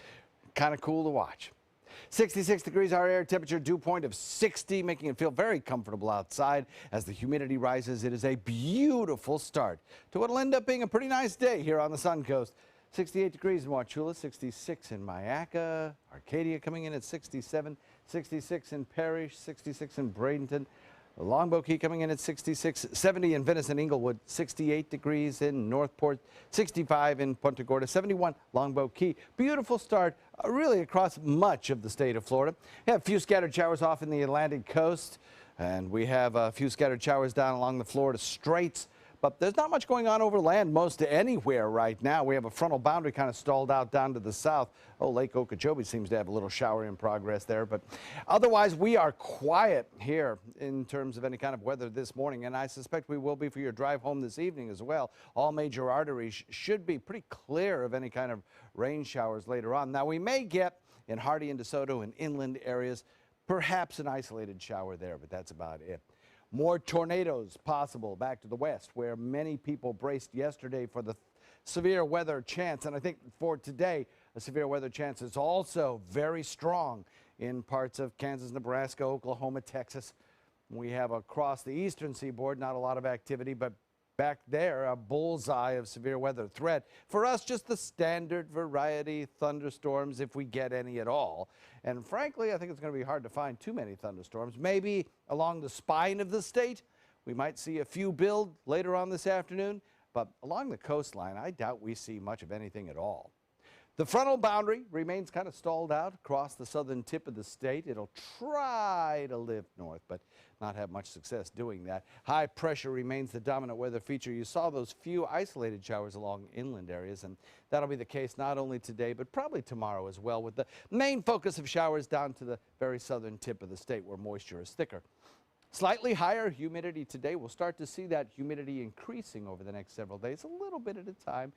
kind of cool to watch. 66 degrees, our air temperature, dew point of 60, making it feel very comfortable outside. As the humidity rises, it is a beautiful start to what will end up being a pretty nice day here on the Suncoast. 68 degrees in Wauchula, 66 in Mayaca, Arcadia coming in at 67, 66 in Parrish, 66 in Bradenton, Longboat Key coming in at 66, 70 in Venice and Inglewood, 68 degrees in Northport, 65 in Punta Gorda, 71 Longboat Key. Beautiful start really across much of the state of Florida. We have a few scattered showers off in the Atlantic coast, and we have a few scattered showers down along the Florida Straits. But there's not much going on over land most anywhere right now. We have a frontal boundary kind of stalled out down to the south. Oh, Lake Okeechobee seems to have a little shower in progress there. But otherwise, we are quiet here in terms of any kind of weather this morning. And I suspect we will be for your drive home this evening as well. All major arteries should be pretty clear of any kind of rain showers later on. Now, we may get in Hardy and DeSoto and inland areas, perhaps an isolated shower there, but that's about it. More tornadoes possible back to the west, where many people braced yesterday for the severe weather chance. And I think for today, a severe weather chance is also very strong in parts of Kansas, Nebraska, Oklahoma, Texas. We have across the eastern seaboard, not a lot of activity, but back there, a bullseye of severe weather threat. For us, just the standard variety thunderstorms, if we get any at all. And frankly, I think it's going to be hard to find too many thunderstorms. Maybe along the spine of the state, we might see a few build later on this afternoon. But along the coastline, I doubt we see much of anything at all. The frontal boundary remains kind of stalled out across the southern tip of the state. It'll try to lift north, but not have much success doing that. High pressure remains the dominant weather feature. You saw those few isolated showers along inland areas, and that'll be the case not only today, but probably tomorrow as well, with the main focus of showers down to the very southern tip of the state where moisture is thicker. Slightly higher humidity today. We'll start to see that humidity increasing over the next several days, a little bit at a time.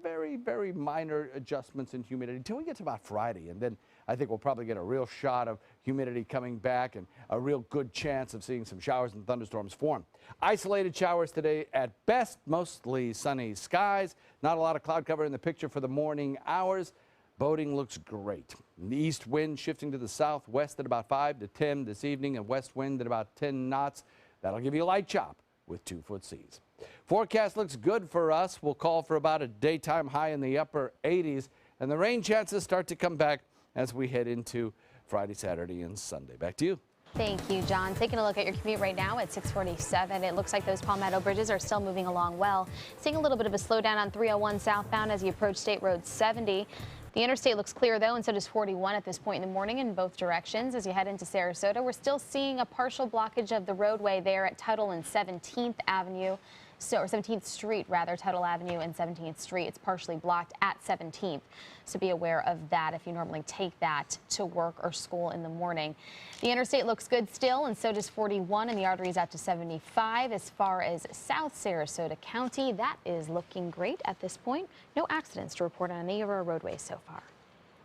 Very, very minor adjustments in humidity until we get to about Friday. And then I think we'll probably get a real shot of humidity coming back and a real good chance of seeing some showers and thunderstorms form. Isolated showers today at best, mostly sunny skies. Not a lot of cloud cover in the picture for the morning hours. Boating looks great. The east wind shifting to the southwest at about 5 to 10 this evening, and west wind at about 10 knots. That'll give you a light chop with 2-foot seas. Forecast looks good for us. We'll call for about a daytime high in the upper 80s, and the rain chances start to come back as we head into Friday, Saturday, and Sunday. Back to you. Thank you, John. Taking a look at your commute right now at 647. It looks like those Palmetto bridges are still moving along well. Seeing a little bit of a slowdown on 301 southbound as you approach State Road 70. The interstate looks clear, though, and so does 41 at this point in the morning in both directions. As you head into Sarasota, we're still seeing a partial blockage of the roadway there at Tuttle and 17th Avenue. Or 17th Street, rather, Tuttle Avenue and 17th Street. It's partially blocked at 17th, so be aware of that if you normally take that to work or school in the morning. The interstate looks good still, and so does 41, and the arteries out to 75. As far as South Sarasota County, that is looking great at this point. No accidents to report on any of our roadways so far.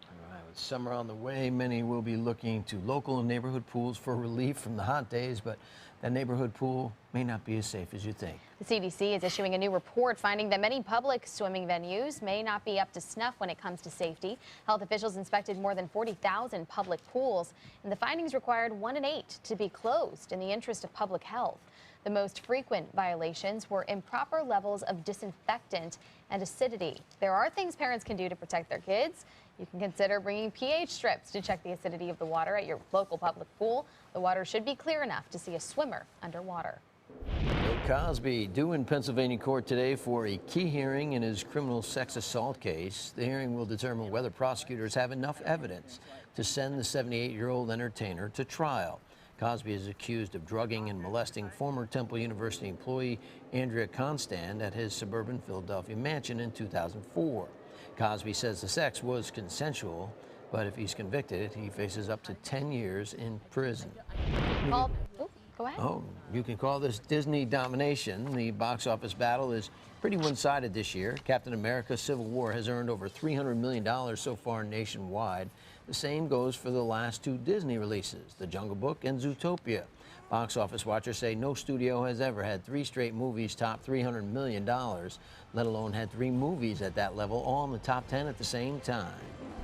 All right, with summer on the way, many will be looking to local and neighborhood pools for relief from the hot days, but that neighborhood pool may not be as safe as you think. The CDC is issuing a new report finding that many public swimming venues may not be up to snuff when it comes to safety. Health officials inspected more than 40,000 public pools, and the findings required 1 in 8 to be closed in the interest of public health. The most frequent violations were improper levels of disinfectant and acidity. There are things parents can do to protect their kids. You can consider bringing pH strips to check the acidity of the water at your local public pool. The water should be clear enough to see a swimmer underwater. Bill Cosby due in Pennsylvania court today for a key hearing in his criminal sex assault case. The hearing will determine whether prosecutors have enough evidence to send the 78-year-old entertainer to trial. Cosby is accused of drugging and molesting former Temple University employee Andrea Constand at his suburban Philadelphia mansion in 2004. Cosby says the sex was consensual, but if he's convicted, he faces up to 10 years in prison. Go ahead. Oh, you can call this Disney domination. The box office battle is pretty one-sided this year. Captain America: Civil War has earned over $300 million so far nationwide. The same goes for the last two Disney releases, The Jungle Book and Zootopia. Box office watchers say no studio has ever had 3 straight movies top $300 million, let alone had 3 movies at that level, all in the top 10 at the same time.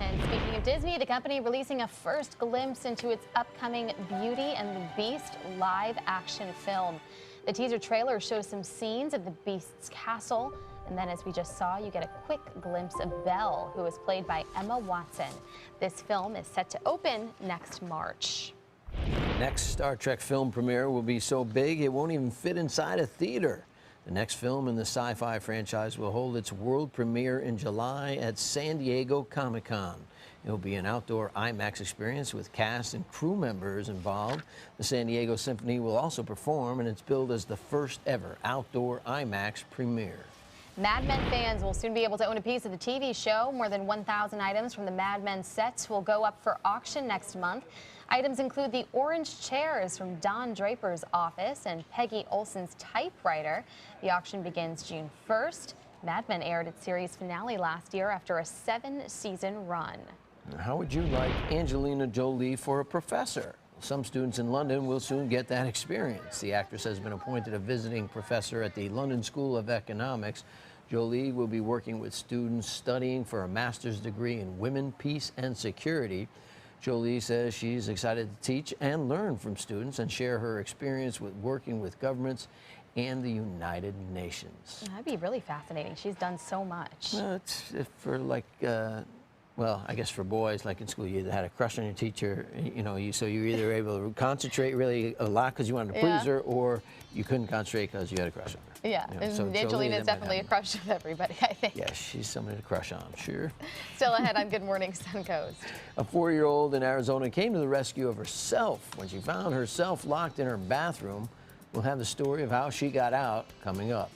And speaking of Disney, the company releasing a first glimpse into its upcoming Beauty and the Beast live-action film. The teaser trailer shows some scenes of the Beast's castle, and then as we just saw, you get a quick glimpse of Belle, who is played by Emma Watson. This film is set to open next March. Next Star Trek film premiere will be so big it won't even fit inside a theater. The next film in the sci-fi franchise will hold its world premiere in July at San Diego Comic-Con. It will be an outdoor IMAX experience with cast and crew members involved. The San Diego Symphony will also perform, and it's billed as the first ever outdoor IMAX premiere. Mad Men fans will soon be able to own a piece of the TV show. More than 1,000 items from the Mad Men sets will go up for auction next month. Items include the orange chairs from Don Draper's office and Peggy Olson's typewriter. The auction begins June 1st. Mad Men aired its series finale last year after a 7-season run. How would you like Angelina Jolie for a professor? Some students in London will soon get that experience. The actress has been appointed a visiting professor at the London School of Economics. Jolie will be working with students studying for a master's degree in women, peace, and security. Jolie says she's excited to teach and learn from students and share her experience with working with governments and the United Nations. That'd be really fascinating. She's done so much. It's for like, well, I guess for boys, like in school, you either had a crush on your teacher, you know, so you were either able to concentrate really a lot because you wanted to please her, or you couldn't concentrate because you had a crush on her. Yeah, You know, so and Angelina is definitely a crush of everybody, I think. Yeah, she's somebody to crush on, sure. Still ahead on Good Morning Suncoast. A 4-year-old in Arizona came to the rescue of herself when she found herself locked in her bathroom. We'll have the story of how she got out coming up.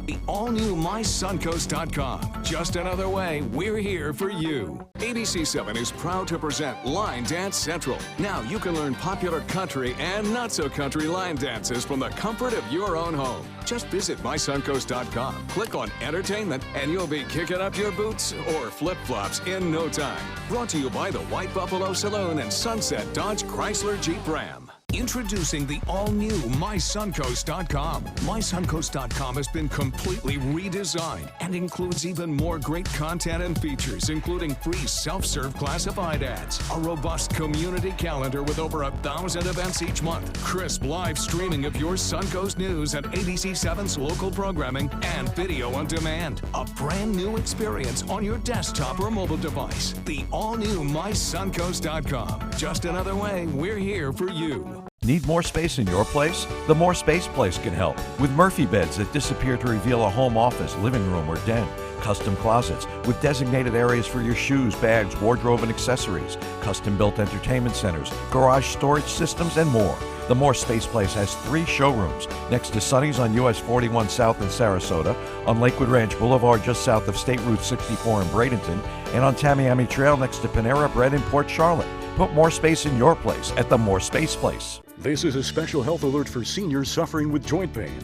The all-new MySuncoast.com. Just another way we're here for you. ABC7 is proud to present Line Dance Central. Now you can learn popular country and not-so-country line dances from the comfort of your own home. Just visit MySuncoast.com, click on Entertainment, and you'll be kicking up your boots or flip-flops in no time. Brought to you by the White Buffalo Saloon and Sunset Dodge Chrysler Jeep Ram. Introducing the all-new MySuncoast.com. MySuncoast.com has been completely redesigned and includes even more great content and features, including free self-serve classified ads, a robust community calendar with over 1,000 events each month, crisp live streaming of your Suncoast news and ABC7's local programming, and video on demand. A brand new experience on your desktop or mobile device. The all-new MySuncoast.com. Just another way we're here for you. Need more space in your place? The More Space Place can help with Murphy beds that disappear to reveal a home office, living room, or den. Custom closets with designated areas for your shoes, bags, wardrobe, and accessories. Custom-built entertainment centers, garage storage systems, and more. The More Space Place has 3 showrooms next to Sonny's on US 41 South in Sarasota, on Lakewood Ranch Boulevard just south of State Route 64 in Bradenton, and on Tamiami Trail next to Panera Bread in Port Charlotte. Put more space in your place at the More Space Place. This is a special health alert for seniors suffering with joint pain.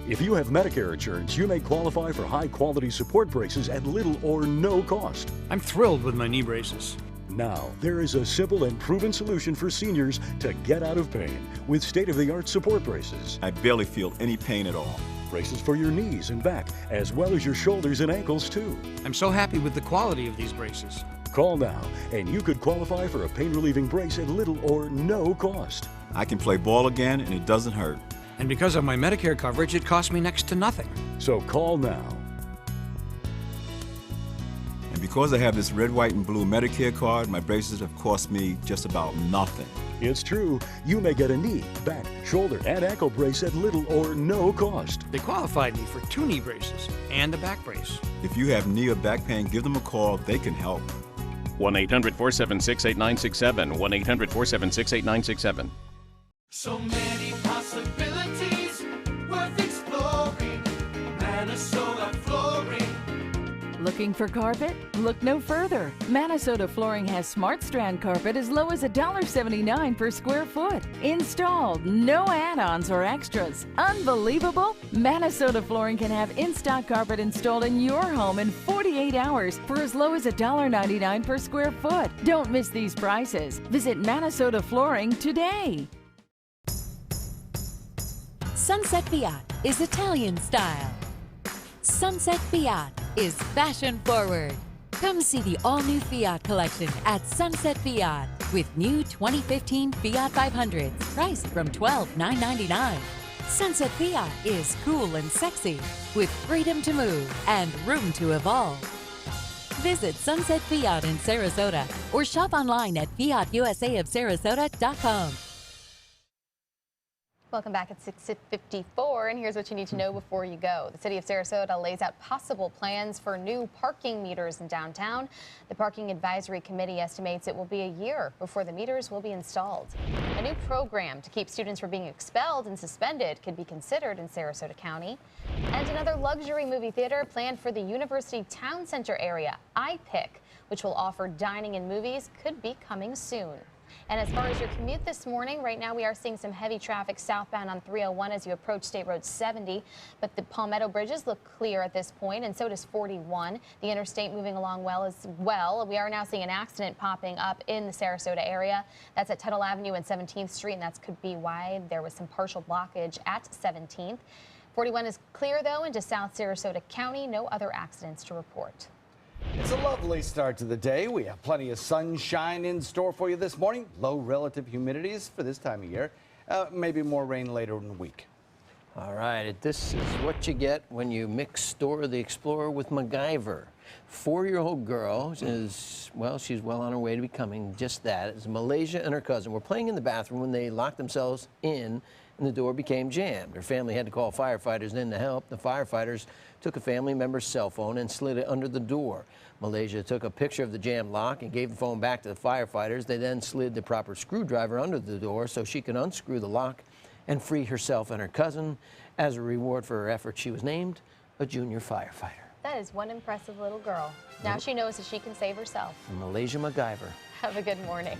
If you have Medicare insurance, you may qualify for high-quality support braces at little or no cost. I'm thrilled with my knee braces. Now, there is a simple and proven solution for seniors to get out of pain with state-of-the-art support braces. I barely feel any pain at all. Braces for your knees and back, as well as your shoulders and ankles, too. I'm so happy with the quality of these braces. Call now, and you could qualify for a pain-relieving brace at little or no cost. I can play ball again, and it doesn't hurt. And because of my Medicare coverage, it costs me next to nothing. So call now. And because I have this red, white, and blue Medicare card, my braces have cost me just about nothing. It's true. You may get a knee, back, shoulder, and ankle brace at little or no cost. They qualified me for 2 knee braces and a back brace. If you have knee or back pain, give them a call. They can help. 1-800-476-8967. 1-800-476-8967. So many possibilities worth exploring. Minnesota Flooring. Look Looking for carpet? Look no further. Minnesota Flooring has Smart Strand carpet as low as $1.79 per square foot. Installed, no add-ons or extras. Unbelievable? Minnesota Flooring can have in-stock carpet installed in your home in 48 hours for as low as $1.99 per square foot. Don't miss these prices. Visit Minnesota Flooring today. Sunset Fiat is Italian style. Sunset Fiat is fashion forward. Come see the all-new Fiat collection at Sunset Fiat with new 2015 Fiat 500s priced from $12,999. Sunset Fiat is cool and sexy with freedom to move and room to evolve. Visit Sunset Fiat in Sarasota or shop online at fiatusaofsarasota.com. Welcome back at 6:54, and here's what you need to know before you go. The city of Sarasota lays out possible plans for new parking meters in downtown. The Parking Advisory Committee estimates it will be a year before the meters will be installed. A new program to keep students from being expelled and suspended could be considered in Sarasota County. And another luxury movie theater planned for the University Town Center area, iPick, which will offer dining and movies, could be coming soon. And as far as your commute this morning, right now we are seeing some heavy traffic southbound on 301 as you approach State Road 70. But the Palmetto bridges look clear at this point, and so does 41. The interstate moving along well as well. We are now seeing an accident popping up in the Sarasota area. That's at Tuttle Avenue and 17th Street, and that could be why there was some partial blockage at 17th. 41 is clear, though, into South Sarasota County. No other accidents to report. It's a lovely start to the day. We have plenty of sunshine in store for you this morning. Low relative humidities for this time of year. Maybe more rain later in the week. All right, this is what you get when you mix Dora the Explorer with MacGyver. 4-year-old girl is, well, she's well on her way to becoming just that. It's Malaysia and her cousin were playing in the bathroom when they locked themselves in and the door became jammed. Her family had to call firefighters in to help. The firefighters took a family member's cell phone and slid it under the door. Malaysia took a picture of the jammed lock and gave the phone back to the firefighters. They then slid the proper screwdriver under the door so she could unscrew the lock and free herself and her cousin. As a reward for her efforts, she was named a junior firefighter. That is one impressive little girl. Now she knows that she can save herself. Malaysia MacGyver. Have a good morning.